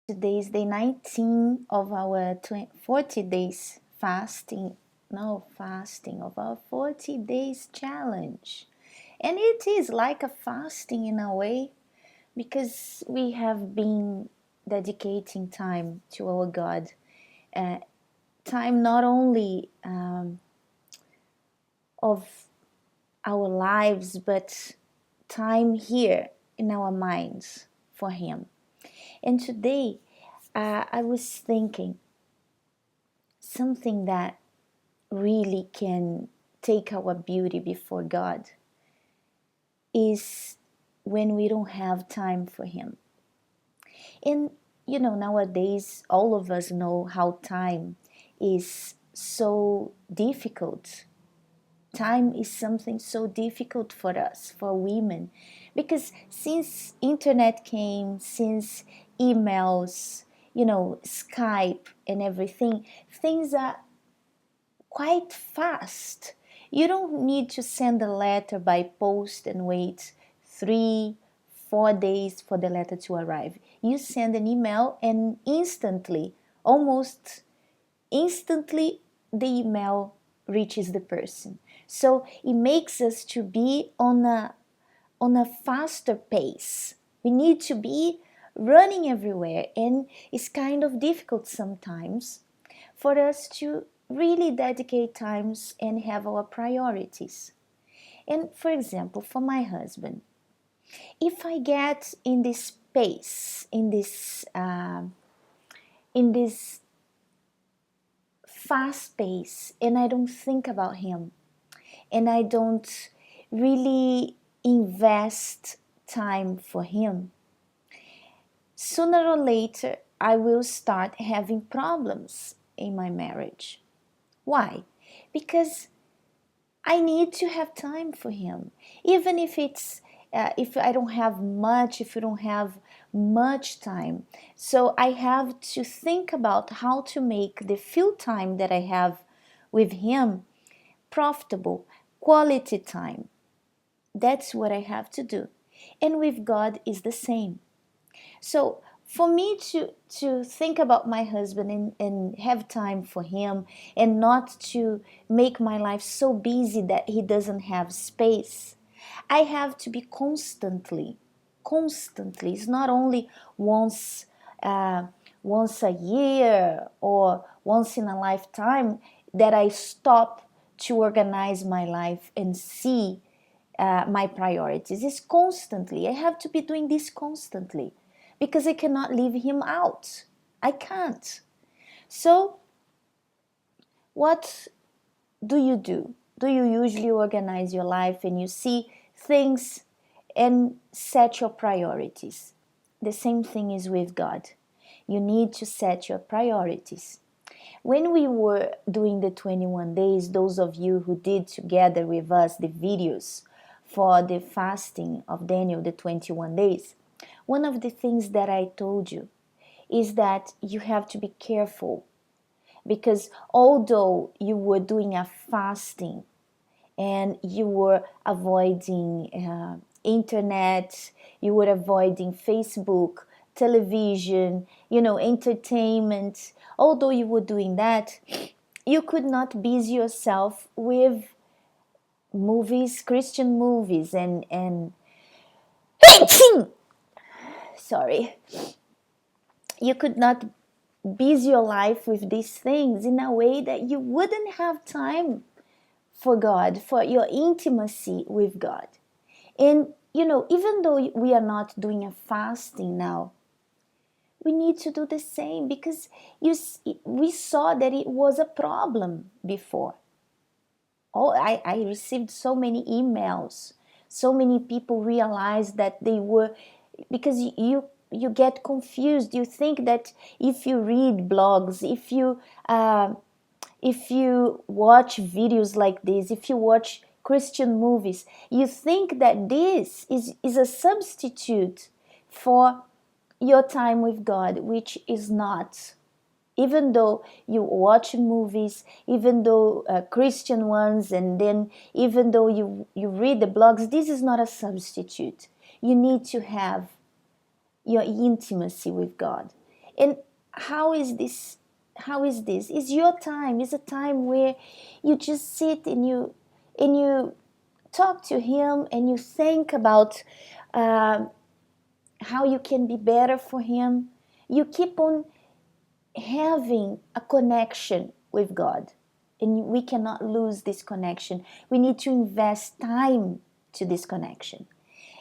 Today is day 19 of our 40 days fasting. No, fasting of our 40 days challenge. And it is like a fasting in a way because we have been dedicating time to our God. Uh, Time not only of our lives, but time here in our minds for Him. And today I was thinking something that really can take our beauty before God is when we don't have time for Him. And nowadays, all of us know how time is so difficult. Time is something so difficult for us, for women, because since internet came, since emails, Skype and everything, things are quite fast. You don't need to send a letter by post and wait 3, 4 days for the letter to arrive. You send an email and instantly, almost instantly, the email reaches the person. So it makes us to be on a faster pace. We need to be running everywhere, and it's kind of difficult sometimes for us to really dedicate times and have our priorities. And for example, for my husband, if I get in this space, in this fast pace, and I don't think about him, and I don't really invest time for him, sooner or later I will start having problems in my marriage. Why? Because I need to have time for him, even if I don't have much, if you don't have much time. So I have to think about how to make the few time that I have with him profitable, quality time. That's what I have to do. And with God is the same. So for me to think about my husband and have time for him and not to make my life so busy that he doesn't have space, I have to be constantly. It's not only once uh, once a year or once in a lifetime that I stop to organize my life and see my priorities. It's constantly. I have to be doing this constantly because I cannot leave him out. I can't. So, what do you do? Do you usually organize your life and you see things and set your priorities? The same thing is with God. You need to set your priorities. When we were doing the 21 days, those of you who did together with us the videos for the fasting of Daniel, the 21 days, one of the things that I told you is that you have to be careful because although you were doing a fasting and you were avoiding internet, you were avoiding Facebook, television, entertainment. Although you were doing that, you could not busy yourself with movies, Christian movies, and sorry, you could not busy your life with these things in a way that you wouldn't have time for God, for your intimacy with God. And even though we are not doing a fasting now, we need to do the same because we saw that it was a problem before. Oh, I received so many emails. So many people realized that they were, because you get confused. You think that if you read blogs, if you watch videos like this, if you watch Christian movies, you think that this is a substitute for your time with God, which is not. Even though you watch movies, even though Christian ones, and then even though you read the blogs, this is not a substitute. You need to have your intimacy with God. And how is this? How is this? It's your time. It's a time where you just sit and you talk to him and you think about uh, how you can be better for him. You keep on having a connection with God, and we cannot lose this connection. We need to invest time to this connection.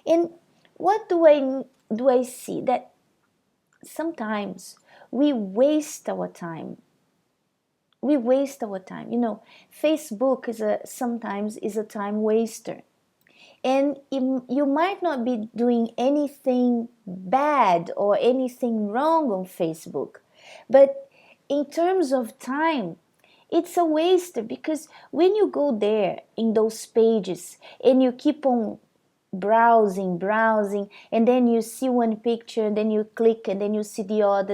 And what do I see? That sometimes we waste our time. We waste our time. Facebook is a sometimes is a time waster. And you might not be doing anything bad or anything wrong on Facebook, but in terms of time, it's a waste, because when you go there in those pages and you keep on browsing, and then you see one picture, and then you click, and then you see the other,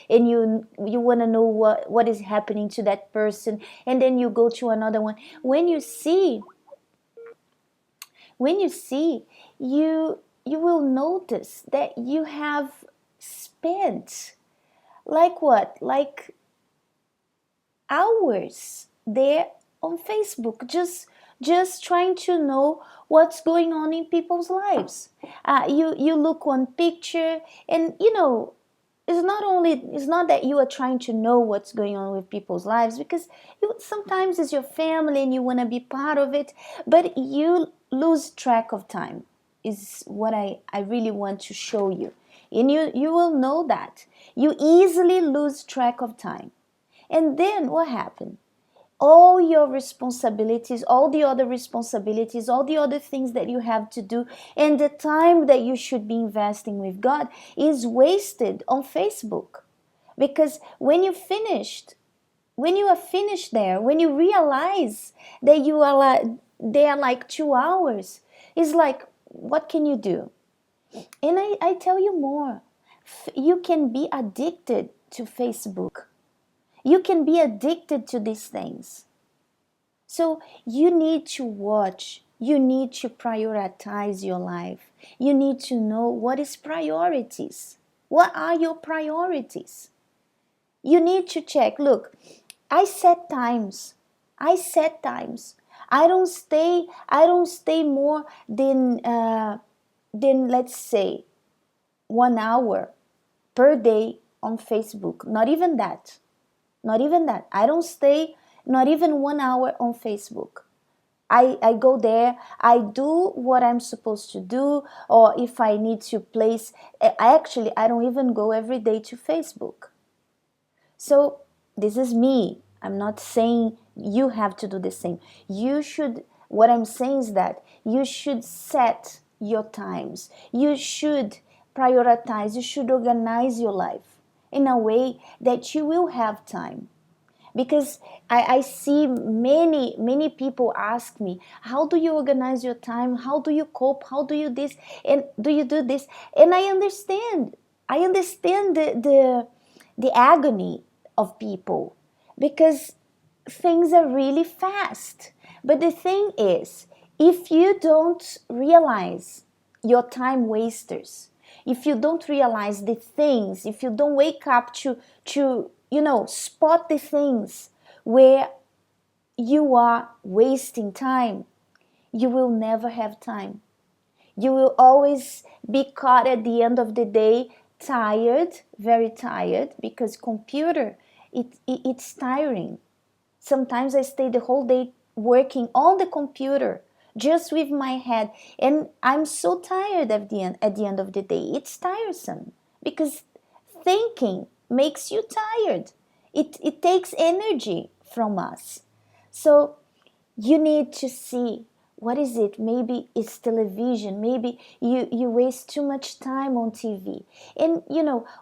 and you want to know what is happening to that person, and then you go to another one. When you see, you will notice that you have spent, like what, like hours there on Facebook, just trying to know what's going on in people's lives. You look one picture, and it's not that you are trying to know what's going on with people's lives, because sometimes it's your family and you want to be part of it, but you lose track of time, is what I really want to show you. And you will know that you easily lose track of time. And then what happened? All your responsibilities, all the other responsibilities, all the other things that you have to do, and the time that you should be investing with God is wasted on Facebook. Because when you are finished there, when you realize that you are there like 2 hours, it's like, what can you do? And I tell you more. You can be addicted to Facebook. You can be addicted to these things. So you need to watch. You need to prioritize your life. You need to know what is priorities. What are your priorities? You need to check. Look, I set times. I set times. I don't stay more than let's say 1 hour per day on Facebook. Not even that. Not even that. I don't stay not even 1 hour on Facebook. I go there, I do what I'm supposed to do, or if I need to place, I don't even go every day to Facebook. So this is me. I'm not saying you have to do the same. What I'm saying is that you should set your times. You should prioritize, you should organize your life in a way that you will have time. Because I see many people ask me, how do you organize your time? How do you cope? How do you this? And do you do this? And I understand the agony of people, because things are really fast. But the thing is, if you don't realize your time wasters, if you don't realize the things, if you don't wake up to spot the things where you are wasting time, you will never have time. You will always be caught at the end of the day tired, very tired, because computer, it's tiring. Sometimes I stay the whole day working on the computer just with my head, and I'm so tired at the end of the day. It's tiresome, because thinking makes you tired. It takes energy from us. So you need to see, what is it? Maybe it's television. Maybe you waste too much time on TV. And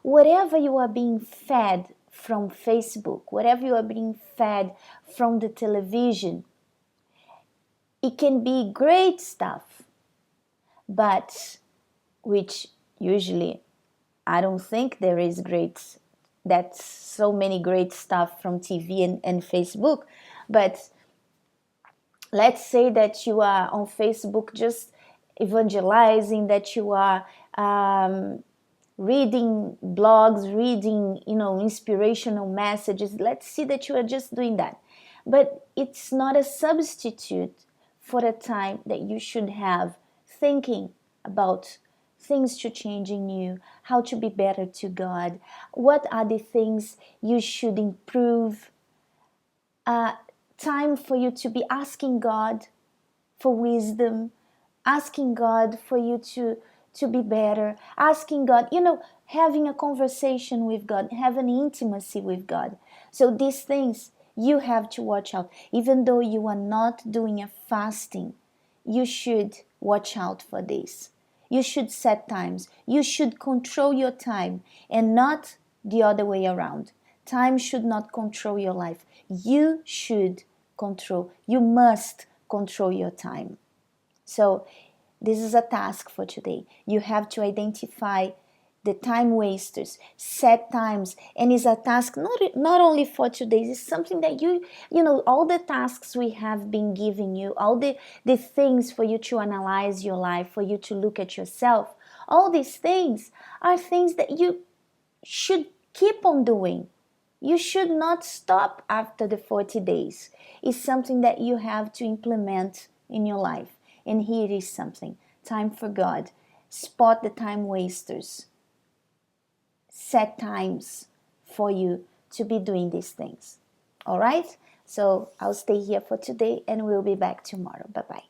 whatever you are being fed from Facebook, whatever you are being fed from the television, it can be great stuff, but which usually I don't think there is that's so many great stuff from TV and Facebook. But let's say that you are on Facebook just evangelizing, that you are reading blogs, reading, inspirational messages. Let's see that you are just doing that. But it's not a substitute for the time that you should have thinking about things to change in you, how to be better to God, what are the things you should improve. Time for you to be asking God for wisdom, asking God for you to be better, asking God, having a conversation with God, having intimacy with God. So these things you have to watch out. Even though you are not doing a fasting, you should watch out for this. You should set times. You should control your time and not the other way around. Time should not control your life. You should control. You must control your time. So this is a task for today. You have to identify the time wasters, set times, and it's a task not only for today, it's something that all the tasks we have been giving you, all the things for you to analyze your life, for you to look at yourself, all these things are things that you should keep on doing. You should not stop after the 40 days. It's something that you have to implement in your life. And here is something. Time for God. Spot the time wasters. Set times for you to be doing these things. All right? So I'll stay here for today and we'll be back tomorrow. Bye-bye.